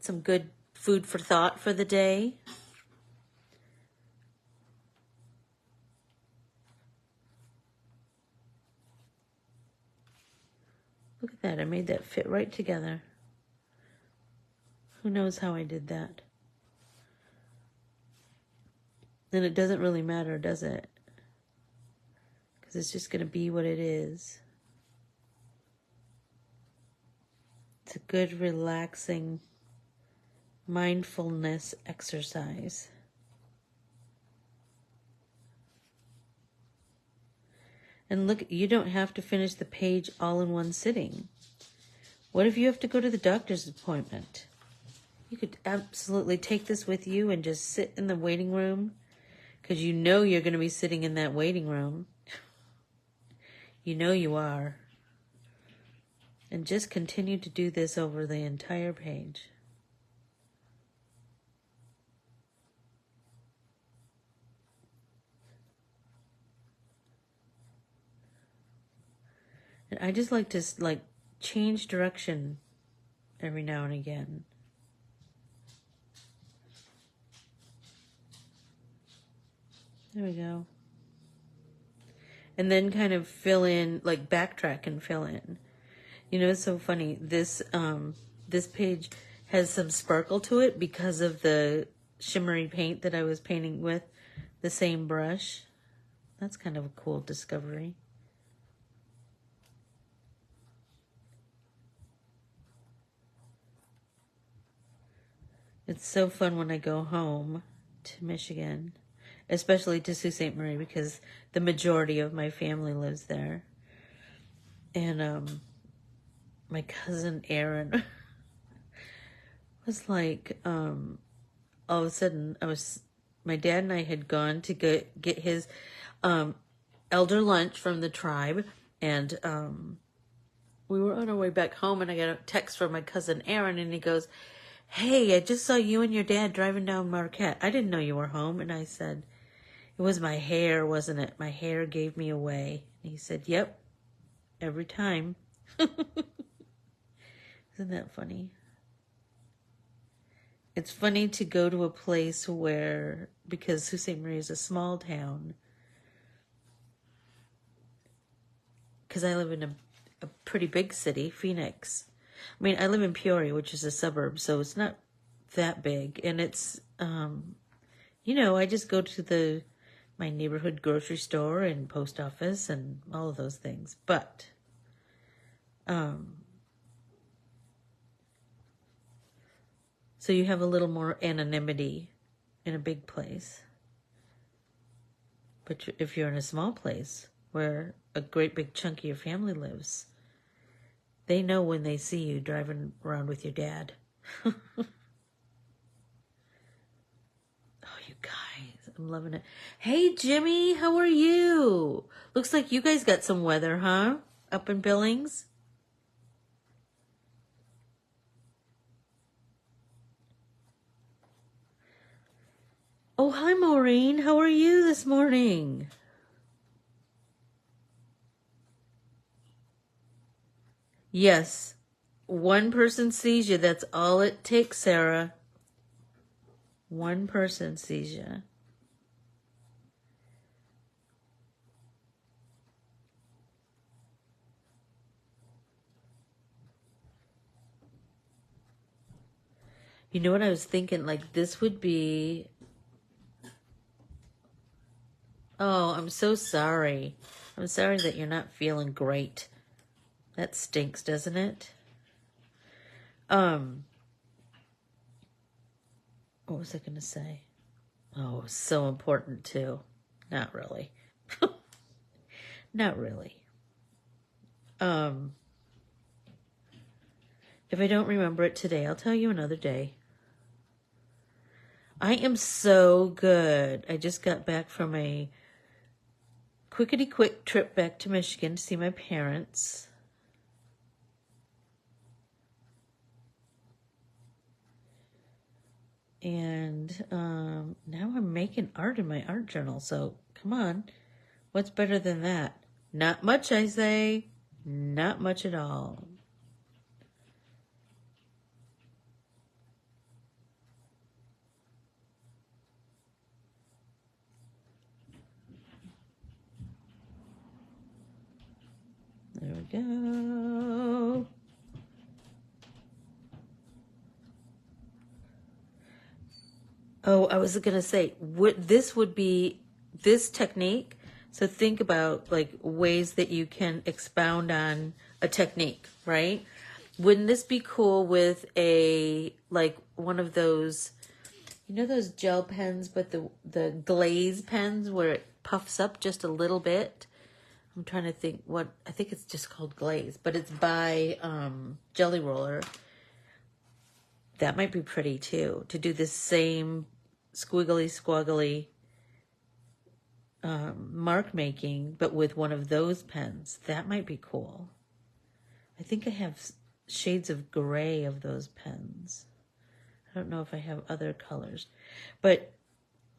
Some good food for thought for the day. Look at that. I made that fit right together. Who knows how I did that? And it doesn't really matter, does it? Because it's just going to be what it is. It's a good, relaxing mindfulness exercise. And look, you don't have to finish the page all in one sitting. What if you have to go to the doctor's appointment? You could absolutely take this with you and just sit in the waiting room, because you know you're going to be sitting in that waiting room. You know you are. And just continue to do this over the entire page. And I just like to change direction every now and again. There we go. And then kind of fill in, like backtrack and fill in. You know, it's so funny. This page has some sparkle to it because of the shimmery paint that I was painting with the same brush. That's kind of a cool discovery. It's so fun when I go home to Michigan, especially to Sault Ste. Marie, because the majority of my family lives there. And my cousin Aaron was like, all of a sudden, my dad and I had gone to get his elder lunch from the tribe, and we were on our way back home, and I got a text from my cousin Aaron, and he goes, "Hey, I just saw you and your dad driving down Marquette. I didn't know you were home." And I said, "It was my hair, wasn't it? My hair gave me away." And he said, "Yep, every time." Isn't that funny? It's funny to go to a place where, because Sault Ste. Marie is a small town, because I live in a pretty big city, Phoenix. I mean, I live in Peoria, which is a suburb, so it's not that big. And it's, you know, I just go to my neighborhood grocery store and post office and all of those things. But, so you have a little more anonymity in a big place. But if you're in a small place where a great big chunk of your family lives, they know when they see you driving around with your dad. Oh, you guys, I'm loving it. Hey, Jimmy, how are you? Looks like you guys got some weather, huh? Up in Billings? Oh, hi, Maureen. How are you this morning? Yes. One person sees you. That's all it takes, Sarah. One person sees you. You know what I was thinking? Like, this would be... Oh, I'm so sorry. I'm sorry that you're not feeling great. That stinks, doesn't it? What was I going to say? Oh, it was so important too. Not really. Not really. If I don't remember it today, I'll tell you another day. I am so good. I just got back from a quickety-quick trip back to Michigan to see my parents. And now I'm making art in my art journal. So come on. What's better than that? Not much, I say. Not much at all. There we go. Oh, I was going to say, this would be this technique. So think about like ways that you can expound on a technique, right? Wouldn't this be cool with a, like one of those, you know, those gel pens, but the glaze pens where it puffs up just a little bit? I'm trying to think I think it's just called glaze, but it's by Jelly Roller. That might be pretty too, to do the same squiggly squaggly mark making, but with one of those pens. That might be cool. I think I have shades of gray of those pens. I don't know if I have other colors, but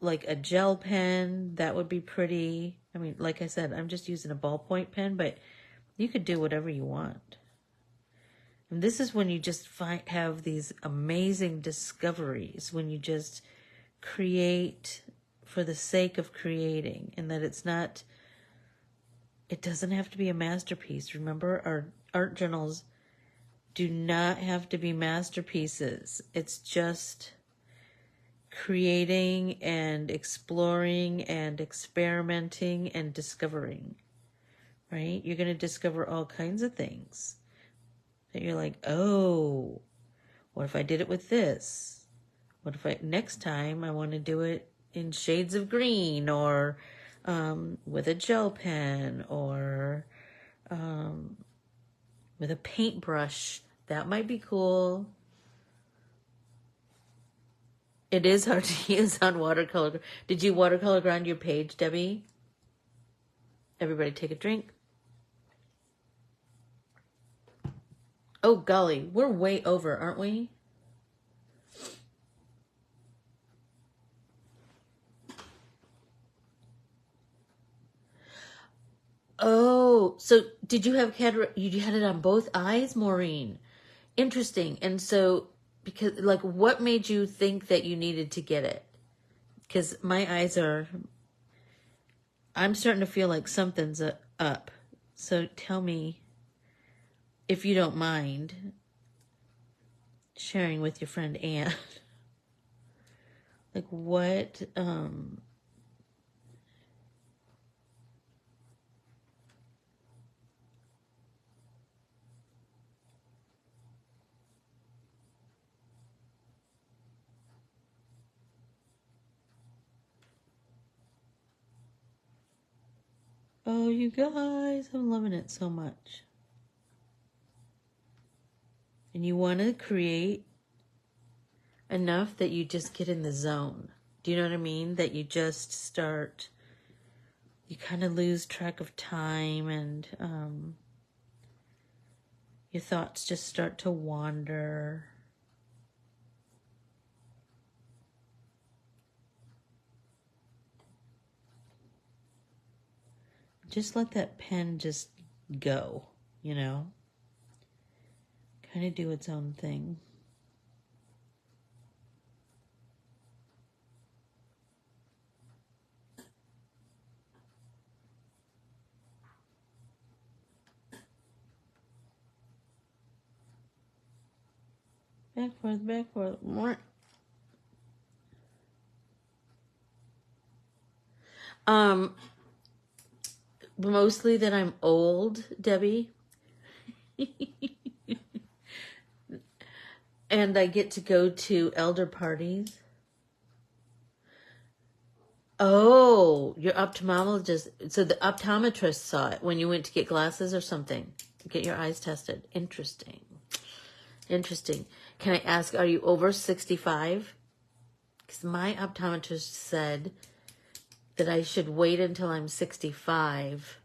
like a gel pen, that would be pretty. I mean, like I said, I'm just using a ballpoint pen, but you could do whatever you want. And this is when you just have these amazing discoveries, when you just create for the sake of creating, and that it doesn't have to be a masterpiece. Remember, our art journals do not have to be masterpieces. It's just creating and exploring and experimenting and discovering, right? You're going to discover all kinds of things that you're like, oh, what if I did it with this? What if next time I want to do it in shades of green, or with a gel pen, or with a paintbrush? That might be cool. It is hard to use on watercolor. Did you watercolor around your page, Debbie? Everybody take a drink. Oh, golly, we're way over, aren't we? Oh, so did you have you had it on both eyes, Maureen? Interesting. And so, because, like, what made you think that you needed to get it? Because my eyes I'm starting to feel like something's up. So tell me, if you don't mind, sharing with your friend Anne. Like, what, Oh, you guys, I'm loving it so much. And you want to create enough that you just get in the zone. Do you know what I mean? That you just start, you kind of lose track of time, and your thoughts just start to wander. Just let that pen just go, you know? Kind of do its own thing. Back, forth, back, forth. Mostly that I'm old, Debbie. And I get to go to elder parties. Oh, your ophthalmologist. So the optometrist saw it when you went to get glasses or something. Get your eyes tested. Interesting. Interesting. Can I ask, are you over 65? Because my optometrist said that I should wait until I'm 65.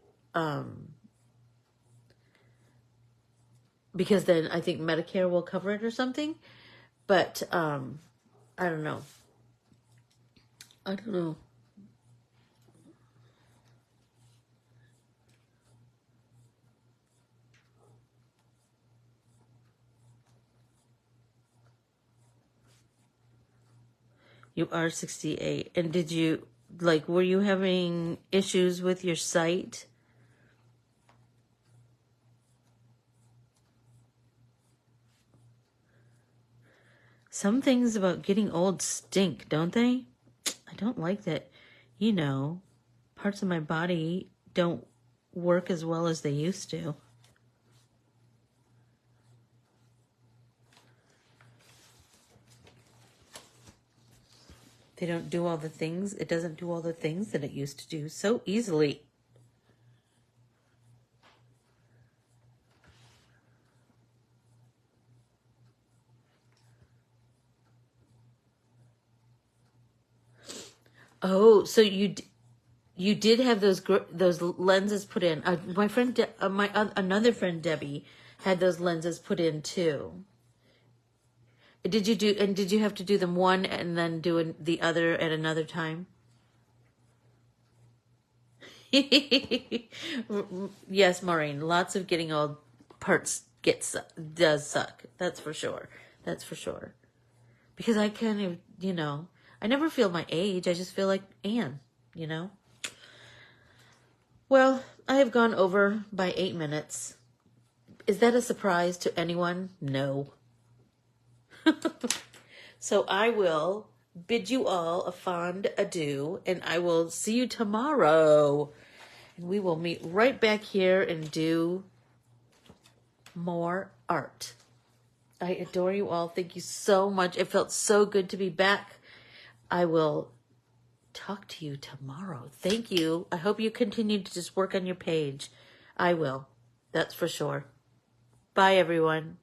Because then I think Medicare will cover it or something. But I don't know. I don't know. You are 68. And did you, like, were you having issues with your sight? Some things about getting old stink, don't they? I don't like that, you know, parts of my body don't work as well as they used to. They don't do all the things. It doesn't do all the things that it used to do so easily. Oh, so you did have those lenses put in. My friend, another friend Debbie had those lenses put in too. Did you have to do them one and then do the other at another time? Yes, Maureen. Lots of getting old parts does suck. That's for sure. That's for sure. Because I kind of, I never feel my age. I just feel like Anne, you know? Well, I have gone over by 8 minutes. Is that a surprise to anyone? No. So I will bid you all a fond adieu, and I will see you tomorrow. And we will meet right back here and do more art. I adore you all. Thank you so much. It felt so good to be back. I will talk to you tomorrow. Thank you. I hope you continue to just work on your page. I will. That's for sure. Bye, everyone.